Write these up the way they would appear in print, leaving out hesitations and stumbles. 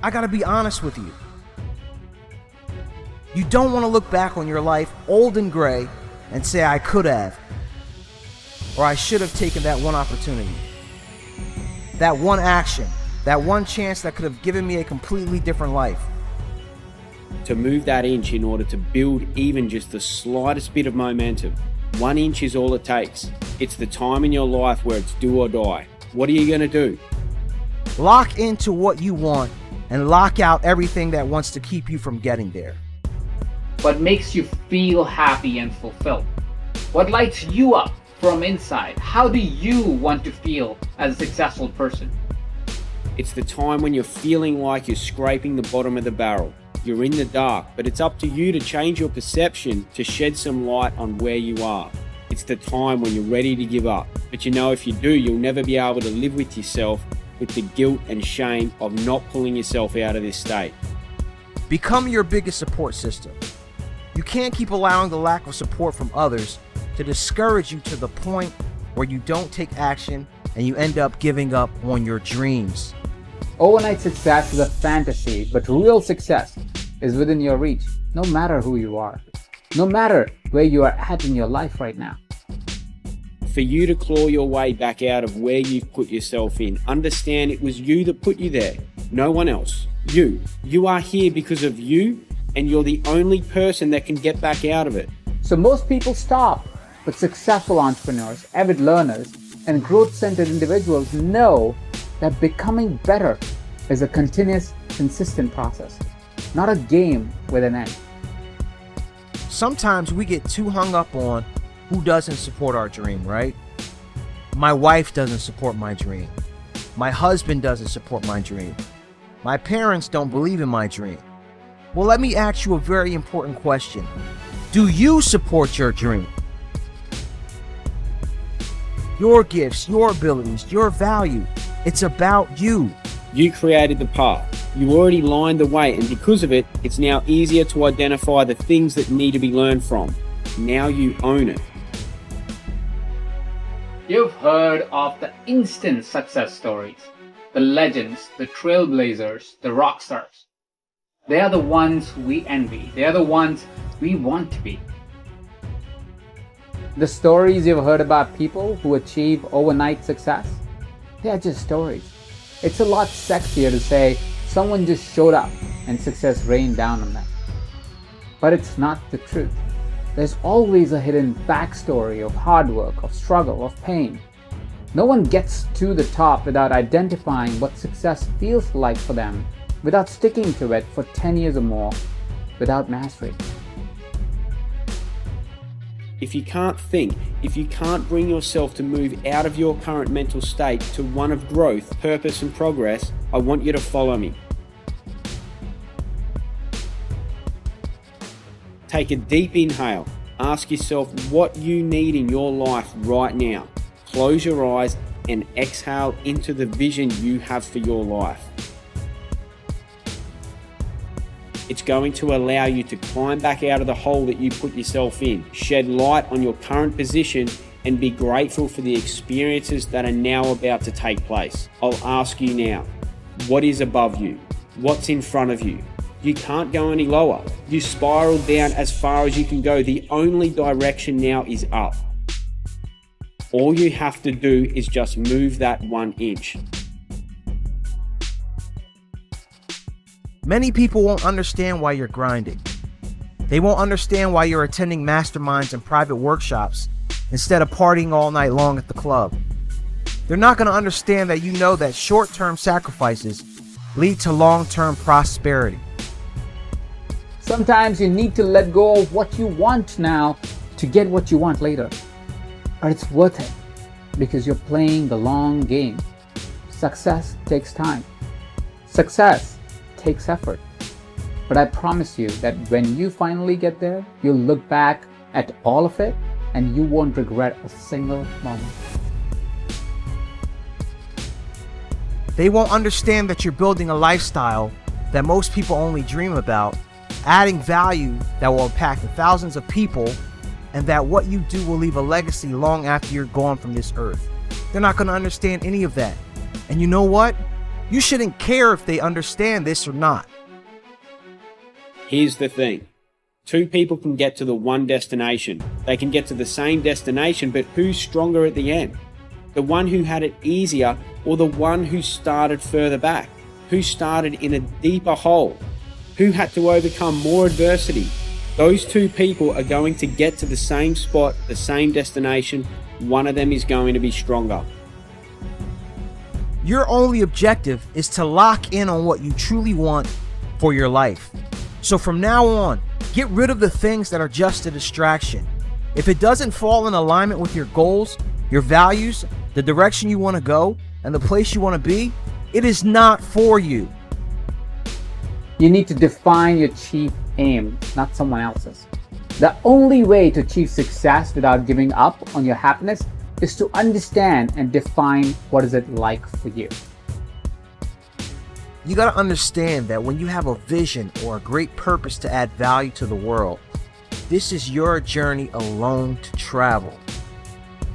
I gotta be honest with you. You don't want to look back on your life old and gray and say, I could have, or I should have taken that one opportunity, that one action, that one chance that could have given me a completely different life. To move that inch in order to build even just the slightest bit of momentum, 1 inch is all it takes. It's the time in your life where it's do or die. What are you going to do? Lock into what you want and lock out everything that wants to keep you from getting there. What makes you feel happy and fulfilled? What lights you up from inside? How do you want to feel as a successful person? It's the time when you're feeling like you're scraping the bottom of the barrel. You're in the dark, but it's up to you to change your perception to shed some light on where you are. It's the time when you're ready to give up. But you know, if you do, you'll never be able to live with yourself with the guilt and shame of not pulling yourself out of this state. Become your biggest support system. You can't keep allowing the lack of support from others to discourage you to the point where you don't take action and you end up giving up on your dreams. Overnight success is a fantasy, but real success is within your reach, no matter who you are, no matter where you are at in your life right now. For you to claw your way back out of where you've put yourself in, understand it was you that put you there, no one else. You. You are here because of you, and you're the only person that can get back out of it. So most people stop, but successful entrepreneurs, avid learners, and growth-centered individuals know that becoming better is a continuous, consistent process, not a game with an end. Sometimes we get too hung up on who doesn't support our dream, right? My wife doesn't support my dream. My husband doesn't support my dream. My parents don't believe in my dream. Well, let me ask you a very important question. Do you support your dream? Your gifts, your abilities, your value. It's about you. You created the path. You already lined the way, and because of it, it's now easier to identify the things that need to be learned from. Now you own it. You've heard of the instant success stories, the legends, the trailblazers, the rock stars. They are the ones we envy. They are the ones we want to be. The stories you've heard about people who achieve overnight success, they are just stories. It's a lot sexier to say someone just showed up and success rained down on them. But it's not the truth. There's always a hidden backstory of hard work, of struggle, of pain. No one gets to the top without identifying what success feels like for them, without sticking to it for 10 years or more, without mastery. If you can't think, if you can't bring yourself to move out of your current mental state to one of growth, purpose, and progress, I want you to follow me. Take a deep inhale. Ask yourself what you need in your life right now. Close your eyes and exhale into the vision you have for your life. It's going to allow you to climb back out of the hole that you put yourself in, shed light on your current position, and be grateful for the experiences that are now about to take place. I'll ask you now, what is above you? What's in front of you? You can't go any lower. You spiral down as far as you can go. The only direction now is up. All you have to do is just move that 1 inch. Many people won't understand why you're grinding. They won't understand why you're attending masterminds and private workshops instead of partying all night long at the club. They're not going to understand that you know that short-term sacrifices lead to long-term prosperity. Sometimes you need to let go of what you want now to get what you want later. But it's worth it because you're playing the long game. Success takes time. Success takes effort. But I promise you that when you finally get there, you'll look back at all of it and you won't regret a single moment. They won't understand that you're building a lifestyle that most people only dream about, adding value that will impact thousands of people, and that what you do will leave a legacy long after you're gone from this earth. They're not going to understand any of that. And you know what? You shouldn't care if they understand this or not. Here's the thing. Two people can get to the one destination. They can get to the same destination, but who's stronger at the end? The one who had it easier, or the one who started further back? Who started in a deeper hole? Who had to overcome more adversity? Those two people are going to get to the same spot, the same destination. One of them is going to be stronger. Your only objective is to lock in on what you truly want for your life. So from now on, get rid of the things that are just a distraction. If it doesn't fall in alignment with your goals, your values, the direction you want to go, and the place you want to be, it is not for you. You need to define your chief aim, not someone else's. The only way to achieve success without giving up on your happiness is to understand and define what is it like for you. You got to understand that when you have a vision or a great purpose to add value to the world, this is your journey alone to travel.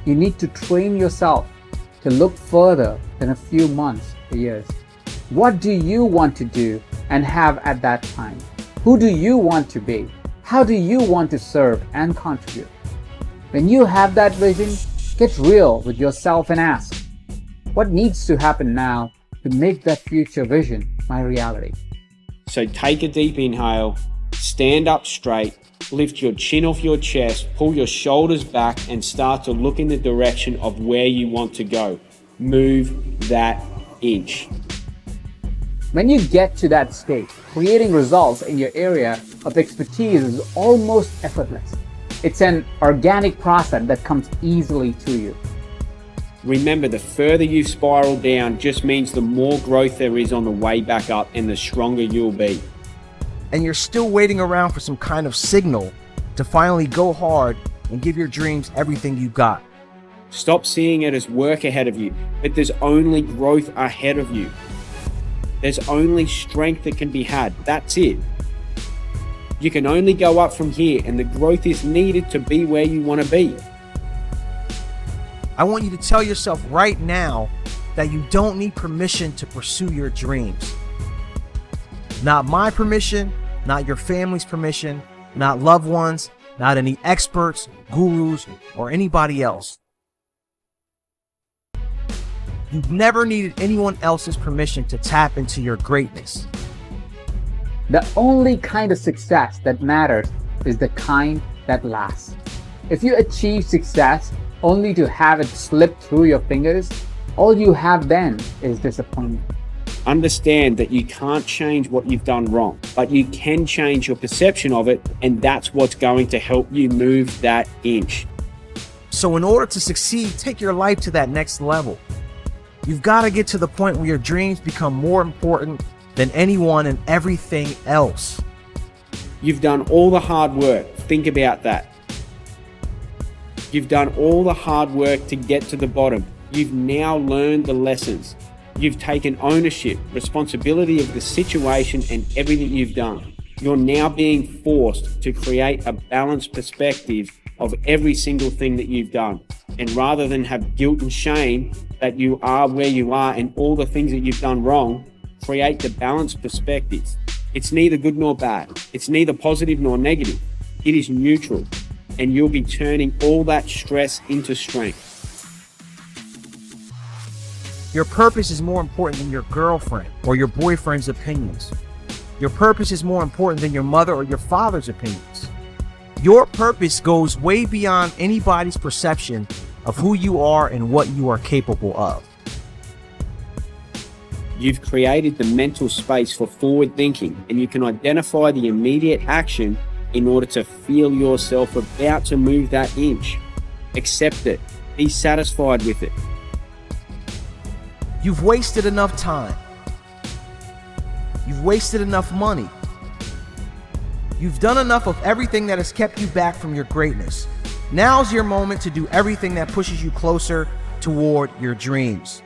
You need to train yourself to look further than a few months or years. What do you want to do and have at that time? Who do you want to be? How do you want to serve and contribute? When you have that vision, get real with yourself and ask, what needs to happen now to make that future vision my reality? So take a deep inhale, stand up straight, lift your chin off your chest, pull your shoulders back, and start to look in the direction of where you want to go. Move that inch. When you get to that state, creating results in your area of expertise is almost effortless. It's an organic process that comes easily to you. Remember, the further you spiral down just means the more growth there is on the way back up and the stronger you'll be. And you're still waiting around for some kind of signal to finally go hard and give your dreams everything you got. Stop seeing it as work ahead of you, but there's only growth ahead of you. There's only strength that can be had. That's it. You can only go up from here, and the growth is needed to be where you want to be. I want you to tell yourself right now that you don't need permission to pursue your dreams. Not my permission, not your family's permission, not loved ones, not any experts, gurus, or anybody else. You've never needed anyone else's permission to tap into your greatness. The only kind of success that matters is the kind that lasts. If you achieve success only to have it slip through your fingers, all you have then is disappointment. Understand that you can't change what you've done wrong, but you can change your perception of it, and that's what's going to help you move that inch. So in order to succeed, take your life to that next level. You've got to get to the point where your dreams become more important than anyone and everything else. You've done all the hard work. Think about that. You've done all the hard work to get to the bottom. You've now learned the lessons. You've taken ownership, responsibility of the situation and everything you've done. You're now being forced to create a balanced perspective of every single thing that you've done. And rather than have guilt and shame that you are where you are and all the things that you've done wrong, create the balanced perspective. It's neither good nor bad. It's neither positive nor negative. It is neutral. And you'll be turning all that stress into strength. Your purpose is more important than your girlfriend or your boyfriend's opinions. Your purpose is more important than your mother or your father's opinions. Your purpose goes way beyond anybody's perception of who you are and what you are capable of. You've created the mental space for forward thinking, and you can identify the immediate action in order to feel yourself about to move that inch. Accept it. Be satisfied with it. You've wasted enough time. You've wasted enough money. You've done enough of everything that has kept you back from your greatness. Now's your moment to do everything that pushes you closer toward your dreams.